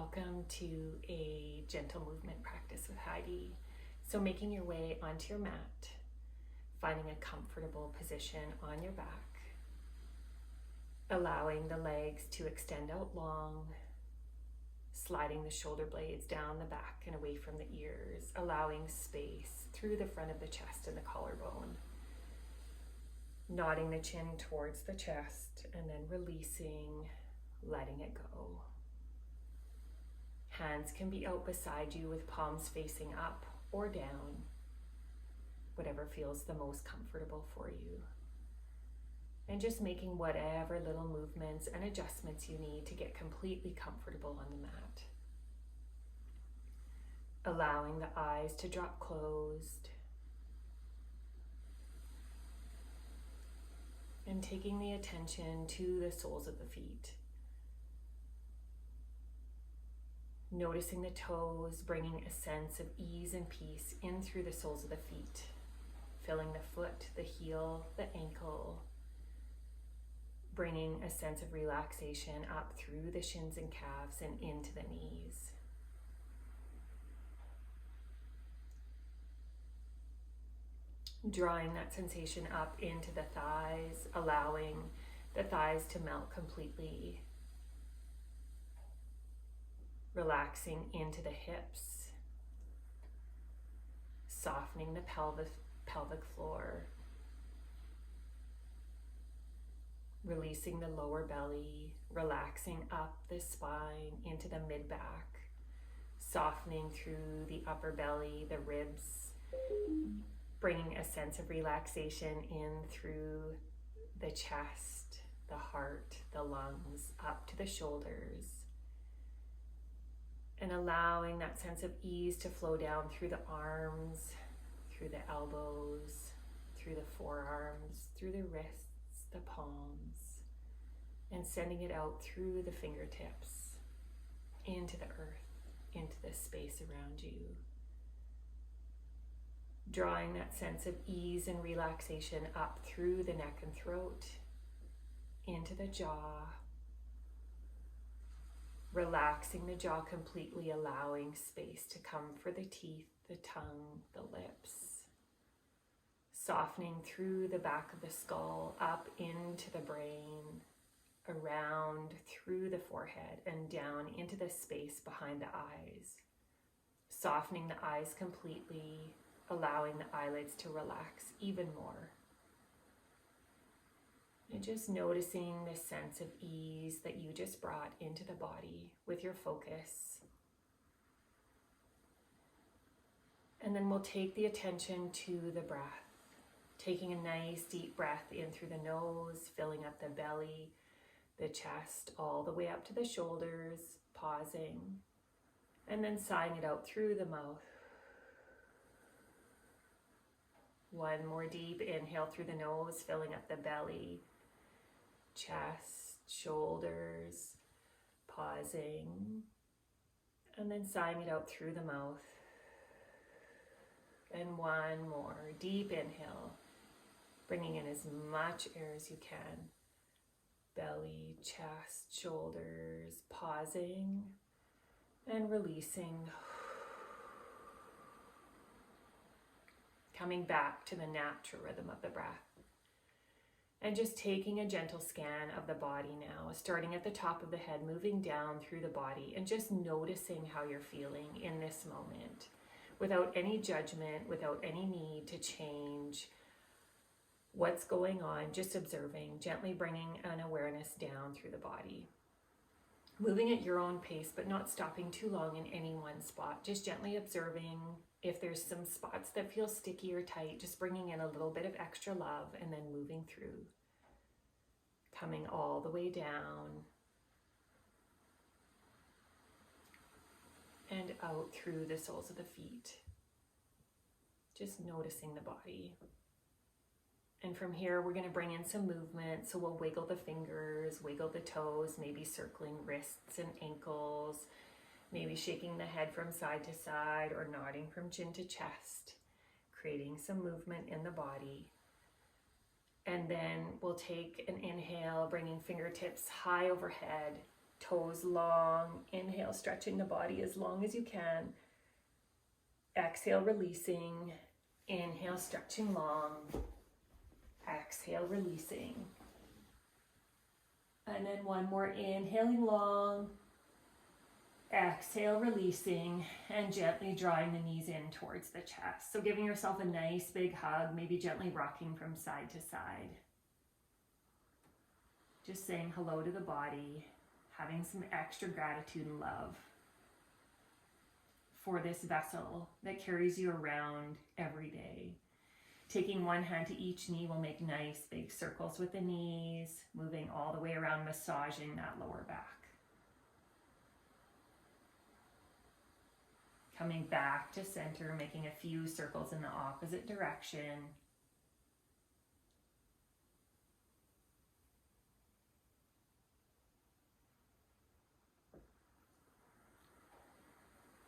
Welcome to a gentle movement practice with Heidi. So making your way onto your mat, finding a comfortable position on your back, allowing the legs to extend out long, sliding the shoulder blades down the back and away from the ears, allowing space through the front of the chest and the collarbone. Nodding the chin towards the chest and then releasing, letting it go. Hands can be out beside you with palms facing up or down, whatever feels the most comfortable for you. And just making whatever little movements and adjustments you need to get completely comfortable on the mat. Allowing the eyes to drop closed. And taking the attention to the soles of the feet. Noticing the toes, bringing a sense of ease and peace in through the soles of the feet. Filling the foot, the heel, the ankle. Bringing a sense of relaxation up through the shins and calves and into the knees. Drawing that sensation up into the thighs, allowing the thighs to melt completely. Relaxing into the hips, softening the pelvic floor, releasing the lower belly, relaxing up the spine into the mid-back, softening through the upper belly, the ribs, bringing a sense of relaxation in through the chest, the heart, the lungs, up to the shoulders. And allowing that sense of ease to flow down through the arms, through the elbows, through the forearms, through the wrists, the palms, and sending it out through the fingertips, into the earth, into the space around you. Drawing that sense of ease and relaxation up through the neck and throat, into the jaw, relaxing the jaw completely, allowing space to come for the teeth, the tongue, the lips. Softening through the back of the skull, up into the brain, around through the forehead, and down into the space behind the eyes. Softening the eyes completely, allowing the eyelids to relax even more. And just noticing this sense of ease that you just brought into the body with your focus. And then we'll take the attention to the breath. Taking a nice deep breath in through the nose, filling up the belly, the chest, all the way up to the shoulders, pausing. And then sighing it out through the mouth. One more deep inhale through the nose, filling up the belly, chest, shoulders, pausing, and then sighing it out through the mouth. And one more deep inhale, bringing in as much air as you can. Belly, chest, shoulders, pausing, and releasing. Coming back to the natural rhythm of the breath. And just taking a gentle scan of the body now, starting at the top of the head, moving down through the body, and just noticing how you're feeling in this moment, without any judgment, without any need to change what's going on, just observing, gently bringing an awareness down through the body. Moving at your own pace, but not stopping too long in any one spot, just gently observing. If there's some spots that feel sticky or tight, just bringing in a little bit of extra love and then moving through. Coming all the way down and out through the soles of the feet. Just noticing the body. And from here, we're going to bring in some movement. So we'll wiggle the fingers, wiggle the toes, maybe circling wrists and ankles. Maybe shaking the head from side to side or nodding from chin to chest, creating some movement in the body. And then we'll take an inhale, bringing fingertips high overhead, Toes long. Inhale, stretching the body as long as you can. Exhale, releasing. Inhale, stretching long. Exhale, releasing. And then one more, inhaling long. Exhale, releasing, and gently drawing the knees in towards the chest. So giving yourself a nice big hug, maybe gently rocking from side to side. Just saying hello to the body, having some extra gratitude and love for this vessel that carries you around every day. Taking one hand to each knee will make nice big circles with the knees, moving all the way around, massaging that lower back. Coming back to center, making a few circles in the opposite direction.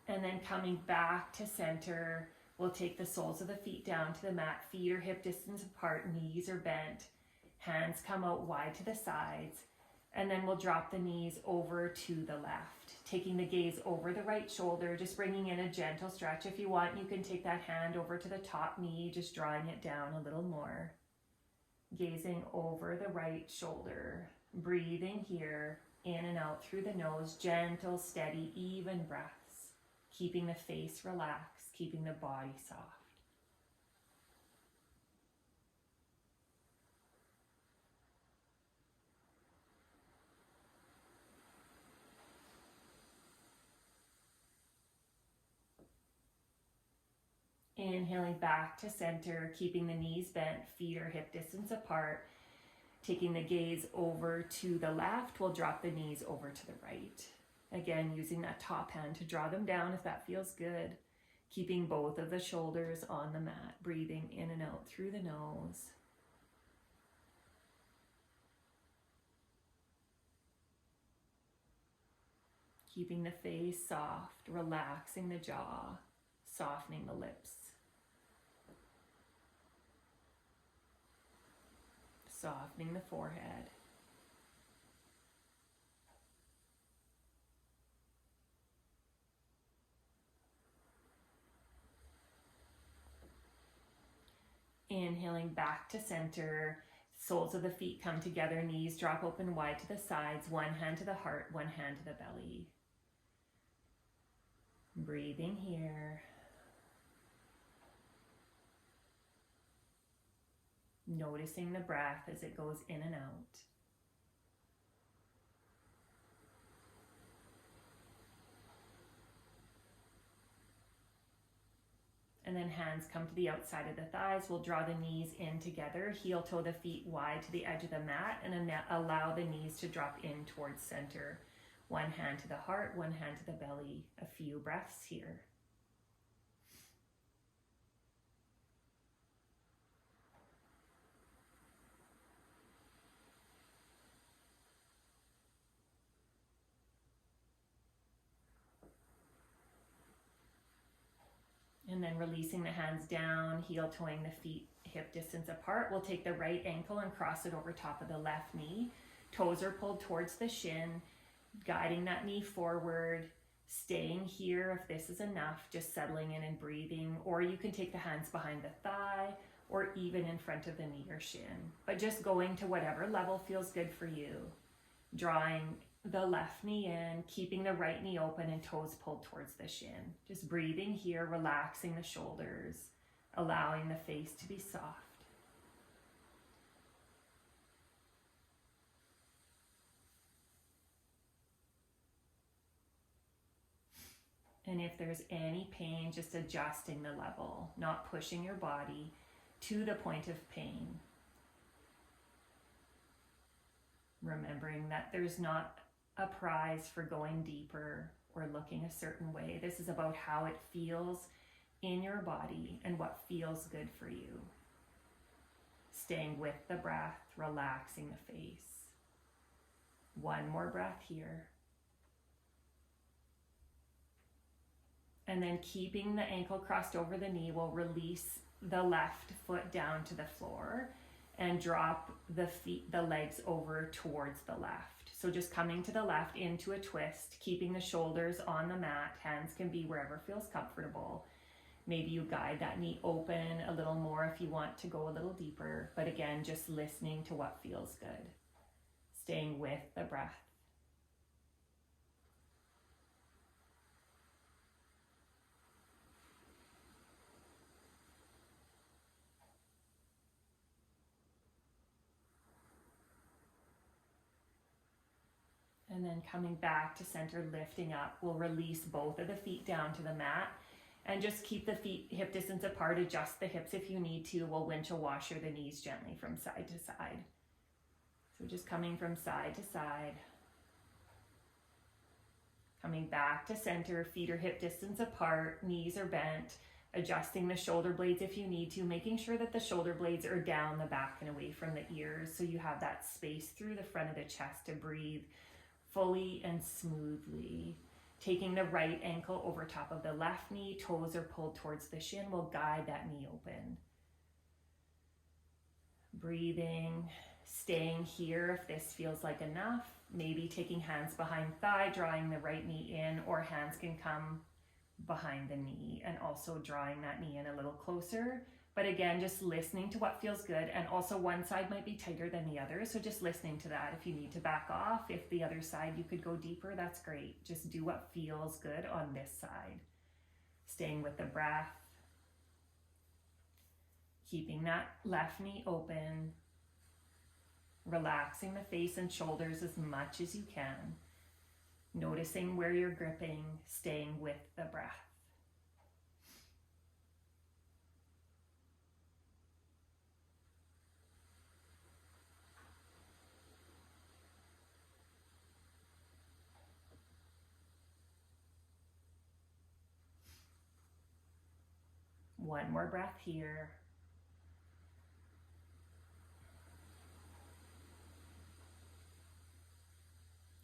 And then coming back to center, we'll take the soles of the feet down to the mat. Feet are hip distance apart, knees are bent. Hands come out wide to the sides. And then we'll drop the knees over to the left. Taking the gaze over the right shoulder, just bringing in a gentle stretch. If you want, you can take that hand over to the top knee, just drawing it down a little more. Gazing over the right shoulder. Breathing here, in and out through the nose. Gentle, steady, even breaths. Keeping the face relaxed, keeping the body soft. Inhaling back to center, keeping the knees bent, feet are hip distance apart. Taking the gaze over to the left, we'll drop the knees over to the right. Again, using that top hand to draw them down if that feels good. Keeping both of the shoulders on the mat, breathing in and out through the nose. Keeping the face soft, relaxing the jaw, softening the lips. Softening the forehead. Inhaling back to center, soles of the feet come together, knees drop open wide to the sides, one hand to the heart, one hand to the belly. Breathing here. Noticing the breath as it goes in and out. And then hands come to the outside of the thighs. We'll draw the knees in together, heel toe the feet wide to the edge of the mat, and allow the knees to drop in towards center. One hand to the heart, one hand to the belly. A few breaths here. And then releasing the hands down, heel toeing the feet hip distance apart. We'll take the right ankle and cross it over top of the left knee. Toes are pulled towards the shin, guiding that knee forward, staying here if this is enough, just settling in and breathing. Or you can take the hands behind the thigh or even in front of the knee or shin. But just going to whatever level feels good for you. Drawing the left knee in, keeping the right knee open and toes pulled towards the shin. Just breathing here, relaxing the shoulders, allowing the face to be soft. And if there's any pain, just adjusting the level, not pushing your body to the point of pain. Remembering that there's not a prize for going deeper or looking a certain way. This is about how it feels in your body and what feels good for you. Staying with the breath, relaxing the face. One more breath here. And then keeping the ankle crossed over the knee, we'll release the left foot down to the floor and drop the legs over towards the left. So just coming to the left into a twist, keeping the shoulders on the mat. Hands can be wherever feels comfortable. Maybe you guide that knee open a little more if you want to go a little deeper. But again, just listening to what feels good. Staying with the breath. And then coming back to center, lifting up. We'll release both of the feet down to the mat. And just keep the feet hip distance apart, adjust the hips if you need to. We'll windshield washer the knees gently from side to side. So just coming from side to side. Coming back to center, feet are hip distance apart, knees are bent. Adjusting the shoulder blades if you need to, making sure that the shoulder blades are down the back and away from the ears so you have that space through the front of the chest to breathe fully and smoothly. Taking the right ankle over top of the left knee, toes are pulled towards the shin. We'll guide that knee open. Breathing, staying here if this feels like enough. Maybe taking hands behind thigh, drawing the right knee in, or hands can come behind the knee and also drawing that knee in a little closer. But again, just listening to what feels good. And also one side might be tighter than the other. So just listening to that. If you need to back off, if the other side you could go deeper, that's great. Just do what feels good on this side. Staying with the breath. Keeping that left knee open. Relaxing the face and shoulders as much as you can. Noticing where you're gripping, staying with the breath. One more breath here.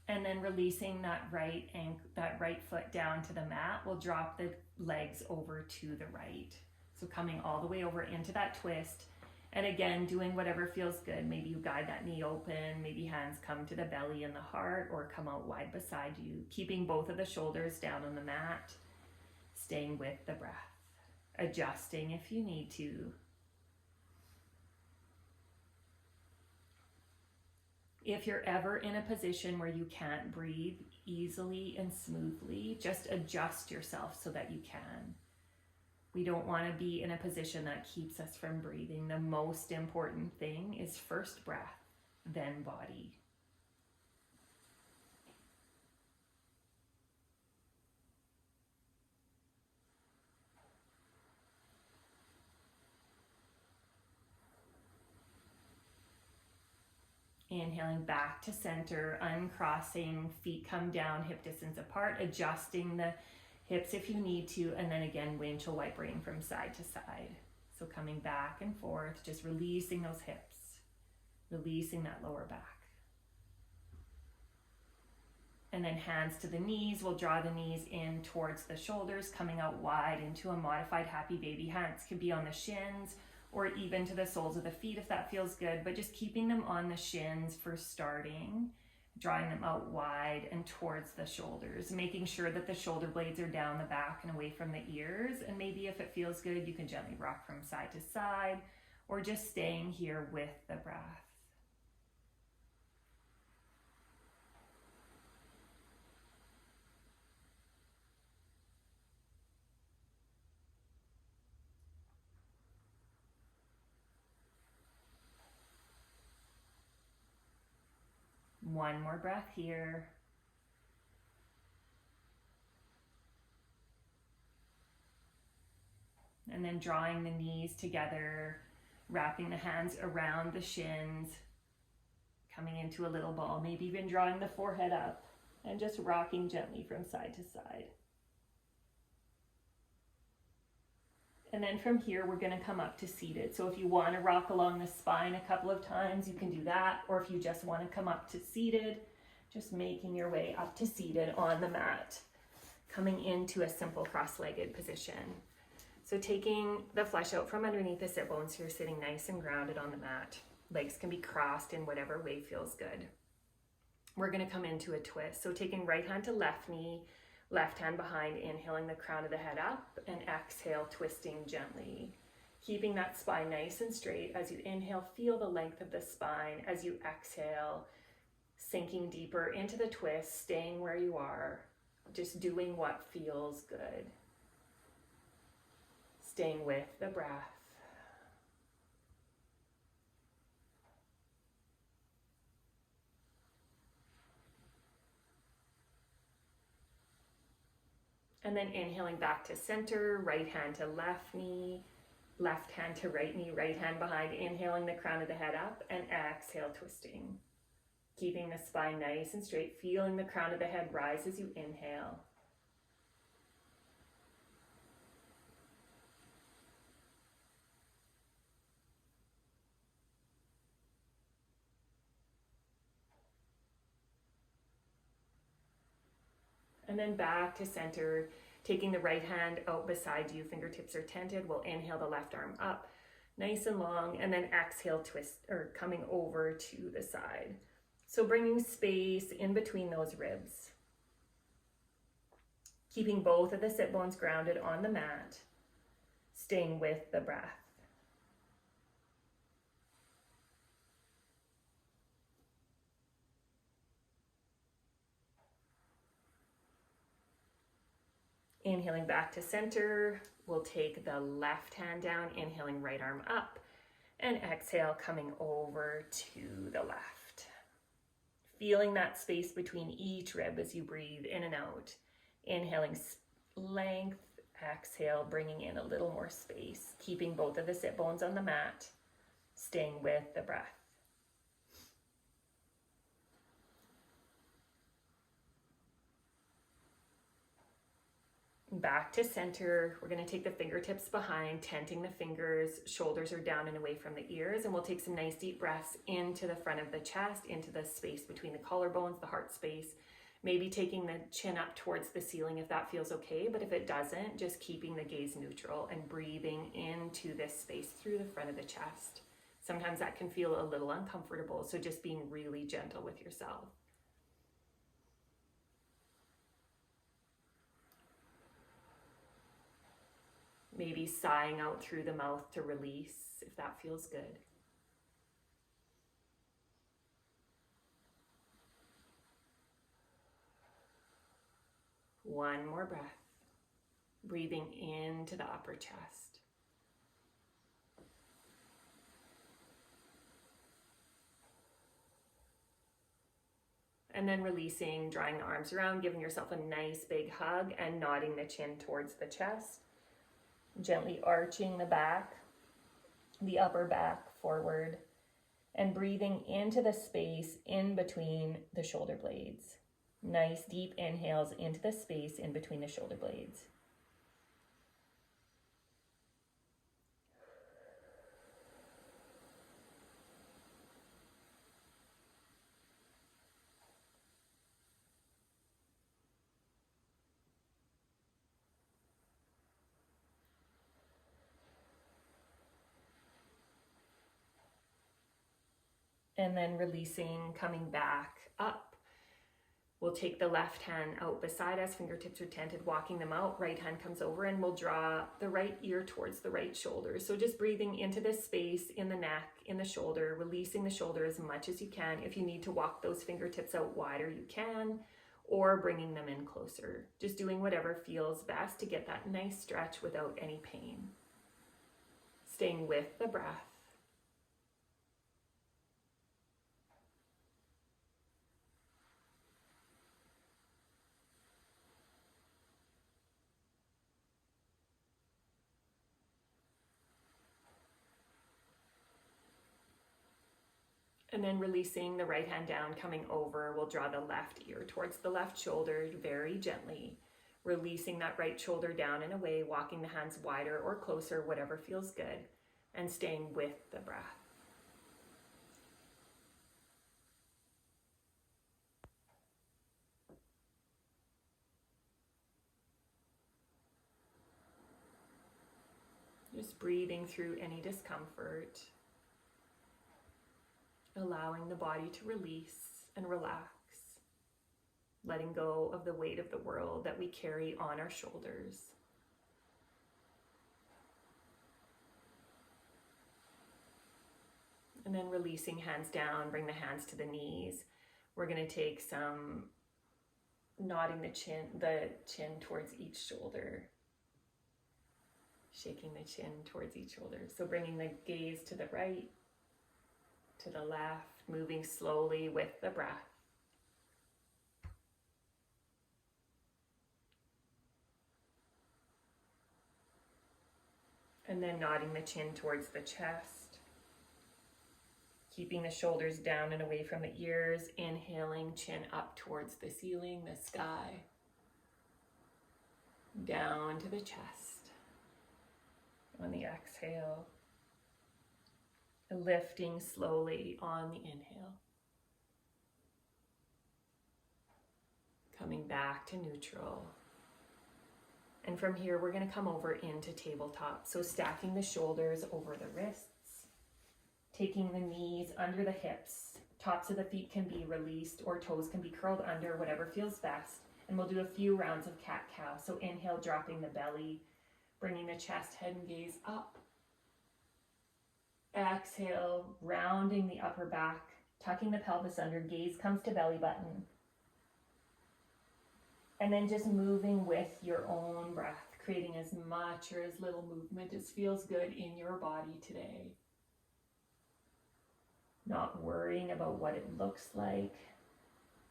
And then releasing that right foot down to the mat, we'll drop the legs over to the right. So coming all the way over into that twist. And again, doing whatever feels good. Maybe you guide that knee open, maybe hands come to the belly and the heart or come out wide beside you. Keeping both of the shoulders down on the mat, staying with the breath. Adjusting if you need to. If you're ever in a position where you can't breathe easily and smoothly, just adjust yourself so that you can. We don't want to be in a position that keeps us from breathing. The most important thing is first breath, then body. Inhaling back to center, uncrossing, feet come down, hip distance apart, adjusting the hips if you need to, and then again, windshield wipering from side to side. So coming back and forth, just releasing those hips, releasing that lower back. And then hands to the knees, we'll draw the knees in towards the shoulders, coming out wide into a modified happy baby. Hands can be on the shins, or even to the soles of the feet if that feels good, but just keeping them on the shins for starting, drawing them out wide and towards the shoulders, making sure that the shoulder blades are down the back and away from the ears. And maybe if it feels good, you can gently rock from side to side, or just staying here with the breath. One more breath here. And then drawing the knees together, wrapping the hands around the shins, coming into a little ball, maybe even drawing the forehead up and just rocking gently from side to side. And then from here, we're going to come up to seated. So if you want to rock along the spine a couple of times, you can do that. Or if you just want to come up to seated, just making your way up to seated on the mat, coming into a simple cross-legged position. So taking the flesh out from underneath the sit bones, so you're sitting nice and grounded on the mat. Legs can be crossed in whatever way feels good. we're going to come into a twist. So taking right hand to left knee, left hand behind, inhaling the crown of the head up, and exhale, twisting gently. Keeping that spine nice and straight. As you inhale, feel the length of the spine. As you exhale, sinking deeper into the twist, staying where you are, just doing what feels good. Staying with the breath. And then inhaling back to center, right hand to left knee, left hand to right knee, right hand behind, inhaling the crown of the head up, and exhale, twisting. Keeping the spine nice and straight, feeling the crown of the head rise as you inhale. And then back to center, taking the right hand out beside you, fingertips are tented. We'll inhale the left arm up, nice and long, and then exhale, twist, or coming over to the side. So bringing space in between those ribs. Keeping both of the sit bones grounded on the mat, staying with the breath. Inhaling back to center, we'll take the left hand down, inhaling right arm up, and exhale, coming over to the left. Feeling that space between each rib as you breathe in and out. Inhaling length, exhale, bringing in a little more space, keeping both of the sit bones on the mat, staying with the breath. Back to center, we're going to take the fingertips behind, tenting the fingers, shoulders are down and away from the ears, and we'll take some nice deep breaths into the front of the chest, into the space between the collarbones, the heart space, maybe taking the chin up towards the ceiling if that feels okay, but if it doesn't, just keeping the gaze neutral and breathing into this space through the front of the chest. Sometimes that can feel a little uncomfortable, so just being really gentle with yourself. Maybe sighing out through the mouth to release, if that feels good. One more breath, breathing into the upper chest. And then releasing, drawing the arms around, giving yourself a nice big hug and nodding the chin towards the chest. Gently arching the back, the upper back forward, and breathing into the space in between the shoulder blades. Nice deep inhales into the space in between the shoulder blades. And then releasing, coming back up. We'll take the left hand out beside us, fingertips are tented, walking them out. Right hand comes over and we'll draw the right ear towards the right shoulder. So just breathing into this space in the neck, in the shoulder, releasing the shoulder as much as you can. If you need to walk those fingertips out wider, you can, or bringing them in closer. Just doing whatever feels best to get that nice stretch without any pain. Staying with the breath. And then releasing the right hand down, coming over, we'll draw the left ear towards the left shoulder very gently. Releasing that right shoulder down and away, walking the hands wider or closer, whatever feels good, and staying with the breath. Just breathing through any discomfort. Allowing the body to release and relax. letting go of the weight of the world that we carry on our shoulders. And then releasing hands down, bring the hands to the knees. We're going to take some nodding the chin towards each shoulder. Shaking the chin towards each shoulder. So bringing the gaze to the right, to the left, moving slowly with the breath. And then nodding the chin towards the chest. Keeping the shoulders down and away from the ears. Inhaling, chin up towards the ceiling, the sky. Down to the chest. On the exhale. Lifting slowly on the inhale. Coming back to neutral. And from here, we're going to come over into tabletop. So stacking the shoulders over the wrists. Taking the knees under the hips. Tops of the feet can be released or toes can be curled under, whatever feels best. And we'll do a few rounds of cat-cow. So inhale, dropping the belly, bringing the chest, head, and gaze up. Exhale, rounding the upper back, tucking the pelvis under, gaze comes to belly button. And then just moving with your own breath, creating as much or as little movement as feels good in your body today. Not worrying about what it looks like,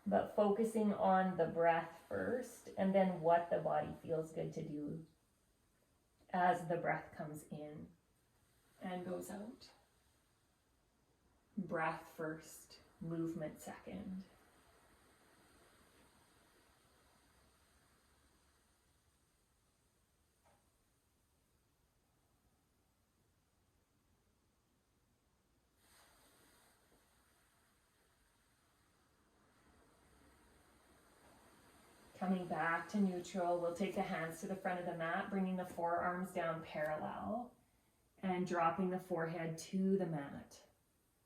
but focusing on the breath first, and then what the body feels good to do as the breath comes in and goes out. Breath first, movement second. Coming back to neutral, we'll take the hands to the front of the mat, bringing the forearms down parallel and dropping the forehead to the mat.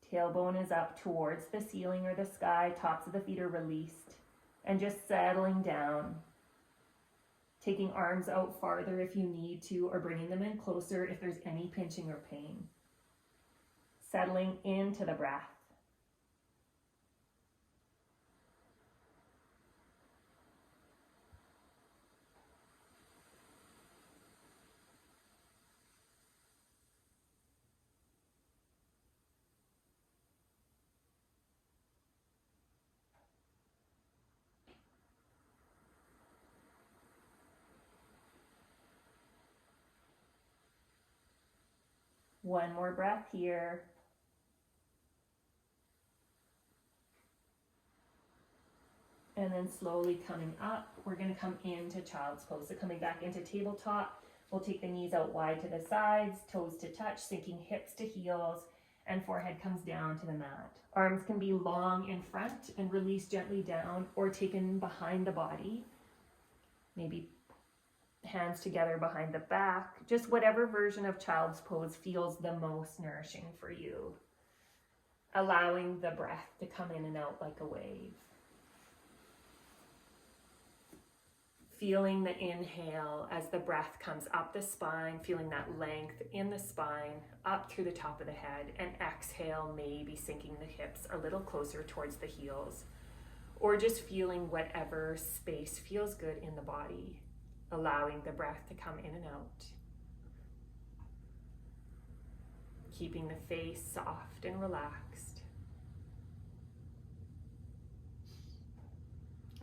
Tailbone is up towards the ceiling or the sky, tops of the feet are released, and just settling down. Taking arms out farther if you need to, or bringing them in closer if there's any pinching or pain. Settling into the breath. One more breath here. And then slowly coming up, we're going to come into child's pose. So coming back into tabletop, we'll take the knees out wide to the sides, toes to touch, sinking hips to heels, and forehead comes down to the mat. Arms can be long in front and release gently down, or taken behind the body. Maybe hands together behind the back, just whatever version of child's pose feels the most nourishing for you. Allowing the breath to come in and out like a wave. Feeling the inhale as the breath comes up the spine, feeling that length in the spine, up through the top of the head, and exhale, maybe sinking the hips a little closer towards the heels, or just feeling whatever space feels good in the body. Allowing the breath to come in and out. Keeping the face soft and relaxed.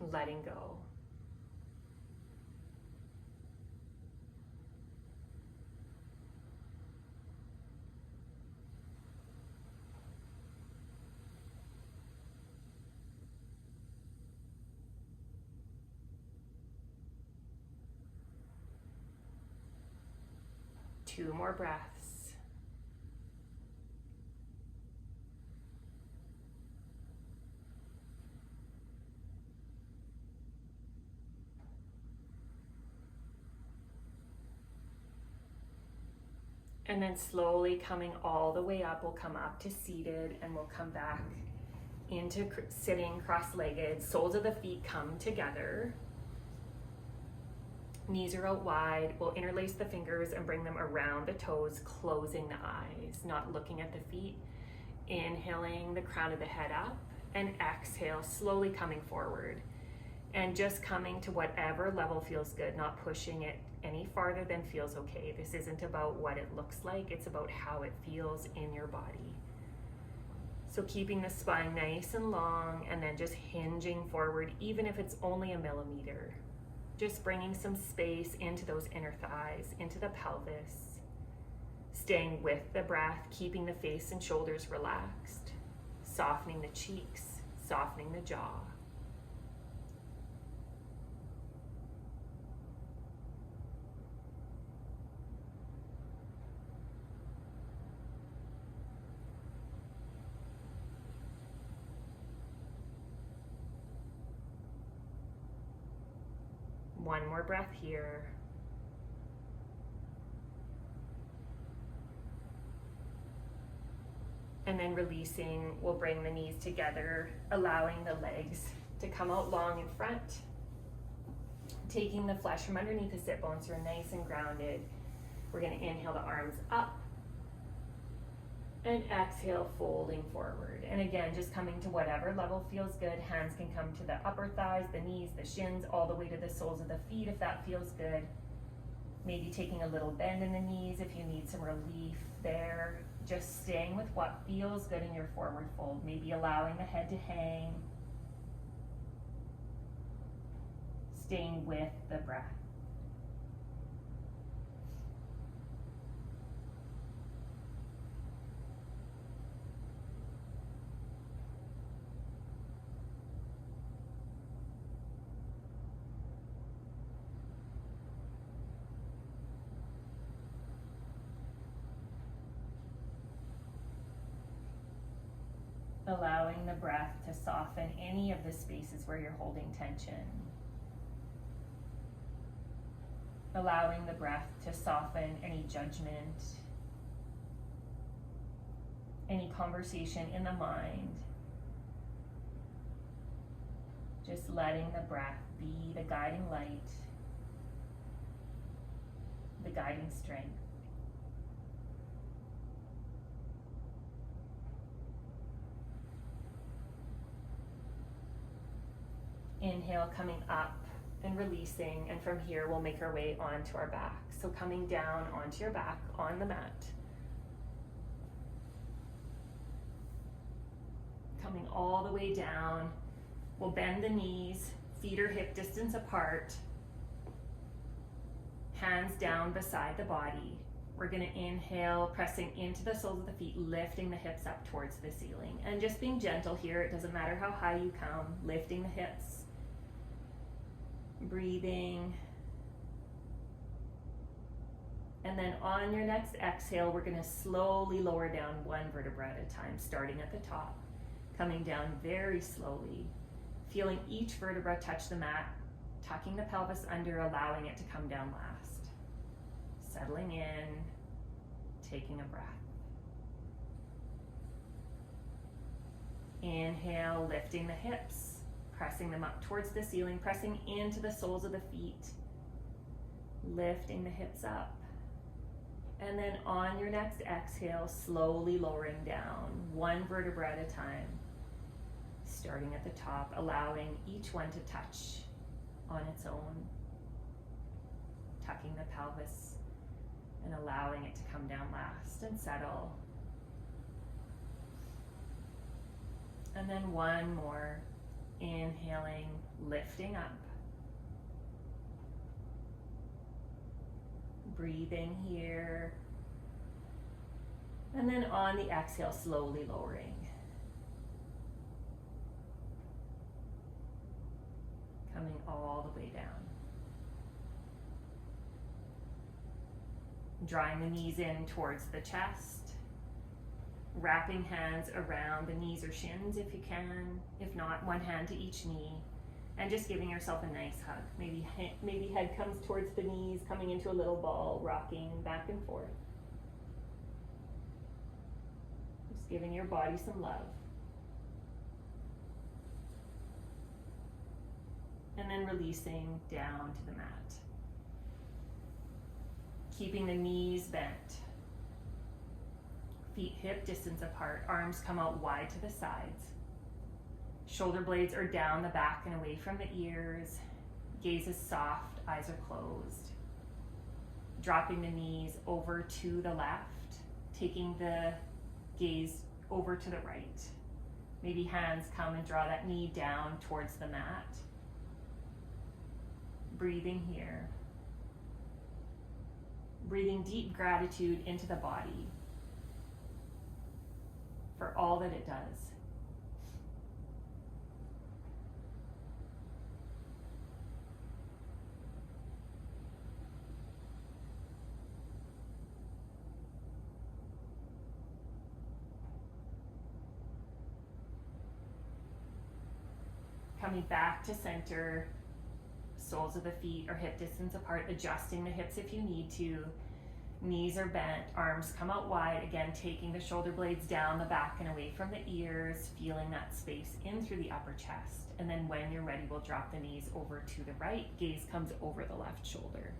Letting go. Two more breaths. And then slowly coming all the way up, we'll come up to seated and we'll come back into sitting cross-legged. Soles of the feet come together. Knees are out wide. We'll interlace the fingers and bring them around the toes, closing the eyes, not looking at the feet. Inhaling the crown of the head up, and exhale, slowly coming forward. And just coming to whatever level feels good, not pushing it any farther than feels okay. This isn't about what it looks like, it's about how it feels in your body. So keeping the spine nice and long, and then just hinging forward, even if it's only a millimeter. Just bringing some space into those inner thighs, into the pelvis. Staying with the breath, keeping the face and shoulders relaxed. Softening the cheeks, softening the jaw. One more breath here. And then releasing, we'll bring the knees together, allowing the legs to come out long in front. Taking the flesh from underneath the sit bones, so we're nice and grounded. We're going to inhale the arms up. And exhale, folding forward. And again, just coming to whatever level feels good. Hands can come to the upper thighs, the knees, the shins, all the way to the soles of the feet if that feels good. Maybe taking a little bend in the knees if you need some relief there. Just staying with what feels good in your forward fold. Maybe allowing the head to hang. Staying with the breath. Allowing the breath to soften any of the spaces where you're holding tension. Allowing the breath to soften any judgment, any conversation in the mind. Just letting the breath be the guiding light, the guiding strength. Inhale, coming up and releasing, and from here we'll make our way onto our back. So coming down onto your back on the mat. Coming all the way down, we'll bend the knees, feet are hip distance apart, hands down beside the body. We're going to inhale, pressing into the soles of the feet, lifting the hips up towards the ceiling. And just being gentle here, it doesn't matter how high you come, lifting the hips. Breathing. And then on your next exhale, we're going to slowly lower down one vertebra at a time, starting at the top, coming down very slowly, feeling each vertebra touch the mat, tucking the pelvis under, allowing it to come down last. Settling in, taking a breath. Inhale, lifting the hips. Pressing them up towards the ceiling, pressing into the soles of the feet, lifting the hips up. And then on your next exhale, slowly lowering down, one vertebra at a time, starting at the top, allowing each one to touch on its own, tucking the pelvis and allowing it to come down last and settle. And then one more. Inhaling, lifting up. Breathing here. And then on the exhale, slowly lowering. Coming all the way down. Drawing the knees in towards the chest. Wrapping hands around the knees or shins if you can. If not, one hand to each knee. And just giving yourself a nice hug. Maybe head comes towards the knees, coming into a little ball, rocking back and forth. Just giving your body some love. and then releasing down to the mat. Keeping the knees bent. Feet hip distance apart, arms come out wide to the sides. Shoulder blades are down the back and away from the ears. Gaze is soft, eyes are closed. Dropping the knees over to the left, taking the gaze over to the right. Maybe hands come and draw that knee down towards the mat. Breathing here. Breathing deep gratitude into the body for all that it does. Coming back to center, soles of the feet are hip distance apart, adjusting the hips if you need to. Knees are bent, arms come out wide, again taking the shoulder blades down the back and away from the ears, feeling that space in through the upper chest. And then when you're ready, we'll drop the knees over to the right, gaze comes over the left shoulder.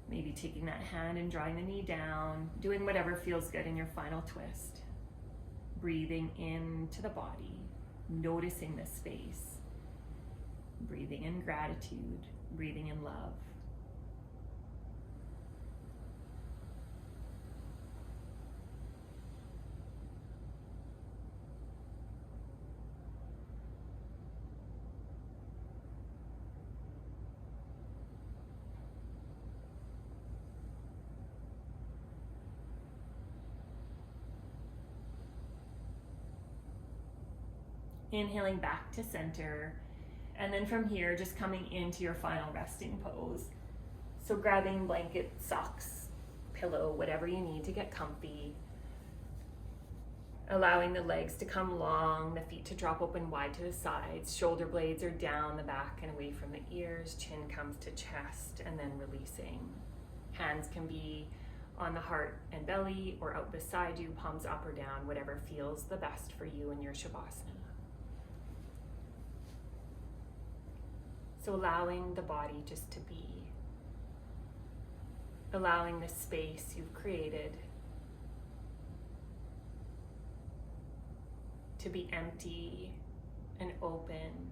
Maybe taking that hand and drawing the knee down, doing whatever feels good in your final twist. Breathing into the body, noticing the space. Breathing in gratitude, breathing in love. Inhaling back to center, and then from here, just coming into your final resting pose. So grabbing blanket, socks, pillow, whatever you need to get comfy. Allowing the legs to come long, the feet to drop open wide to the sides, shoulder blades are down the back and away from the ears, chin comes to chest, and then releasing. Hands can be on the heart and belly or out beside you, palms up or down, whatever feels the best for you in your Shavasana. So allowing the body just to be, allowing the space you've created to be empty and open,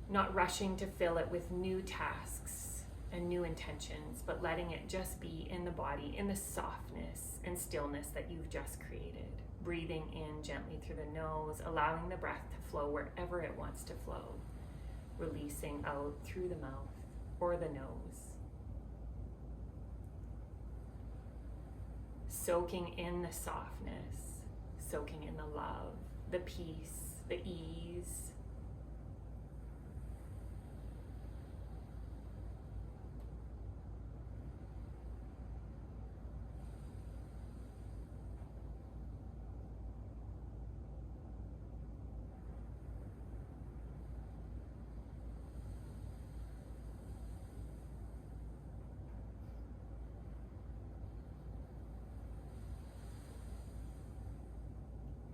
not rushing to fill it with new tasks and new intentions, but letting it just be in the body, in the softness and stillness that you've just created. Breathing in gently through the nose, allowing the breath to flow wherever it wants to flow. Releasing out through the mouth or the nose. Soaking in the softness, soaking in the love, the peace, the ease.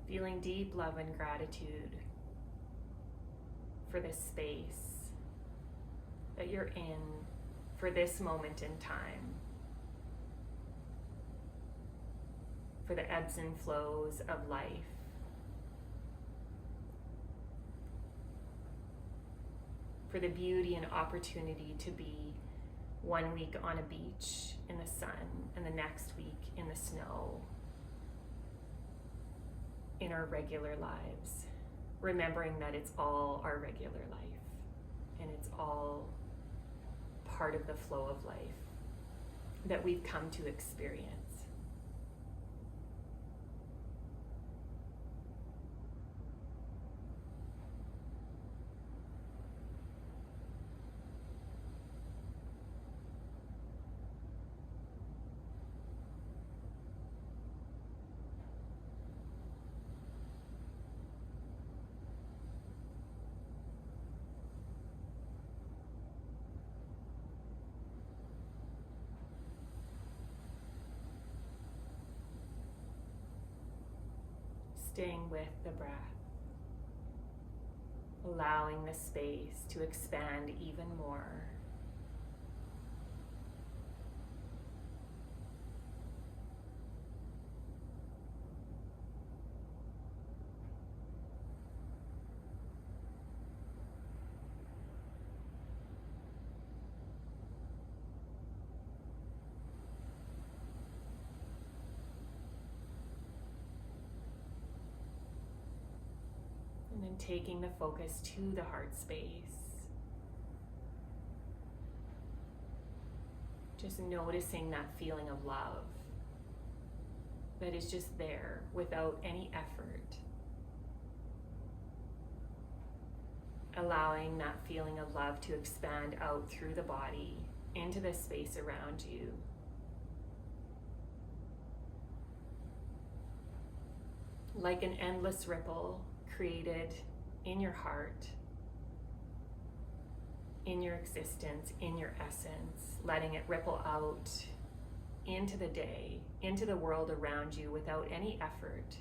Feeling deep love and gratitude for this space that you're in, for this moment in time, for the ebbs and flows of life. For the beauty and opportunity to be 1 week on a beach in the sun and the next week in the snow, in our regular lives, remembering that it's all our regular life and it's all part of the flow of life that we've come to experience. Staying with the breath. allowing the space to expand even more. And then taking the focus to the heart space. Just noticing that feeling of love that is just there without any effort. Allowing that feeling of love to expand out through the body into the space around you. Like an endless ripple created in your heart, in your existence, in your essence, letting it ripple out into the day, into the world around you without any effort,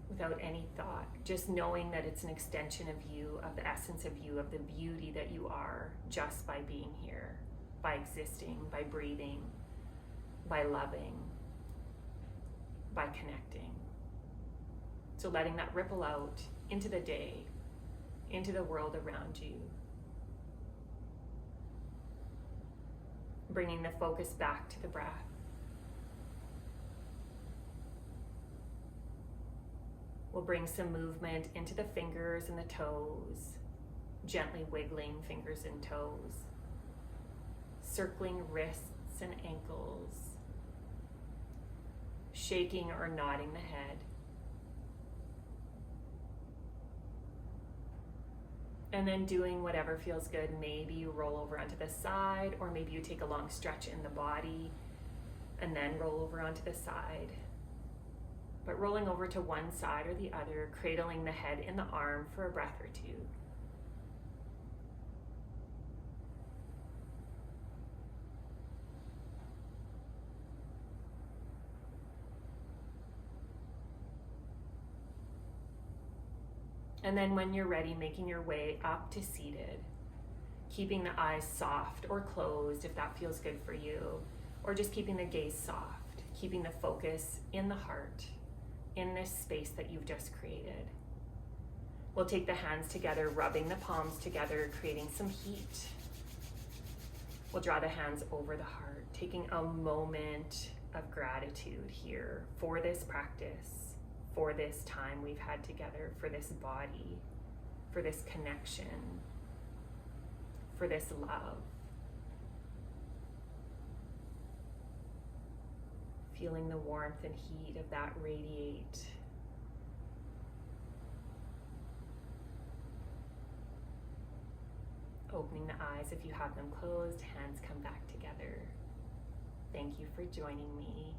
without any thought, just knowing that it's an extension of you, of the essence of you, of the beauty that you are, just by being here, by existing, by breathing, by loving, by connecting. So letting that ripple out into the day, into the world around you. Bringing the focus back to the breath. We'll bring some movement into the fingers and the toes, gently wiggling fingers and toes, circling wrists and ankles, shaking or nodding the head. And then doing whatever feels good. Maybe you roll over onto the side, or maybe you take a long stretch in the body and then roll over onto the side. But rolling over to one side or the other, cradling the head in the arm for a breath or two. And then when you're ready, making your way up to seated, keeping the eyes soft or closed if that feels good for you, or just keeping the gaze soft, keeping the focus in the heart, in this space that you've just created. We'll take the hands together, rubbing the palms together, creating some heat. We'll draw the hands over the heart, taking a moment of gratitude here for this practice, for this time we've had together, for this body, for this connection, for this love. Feeling the warmth and heat of that radiate. Opening the eyes if you have them closed, hands come back together. Thank you for joining me.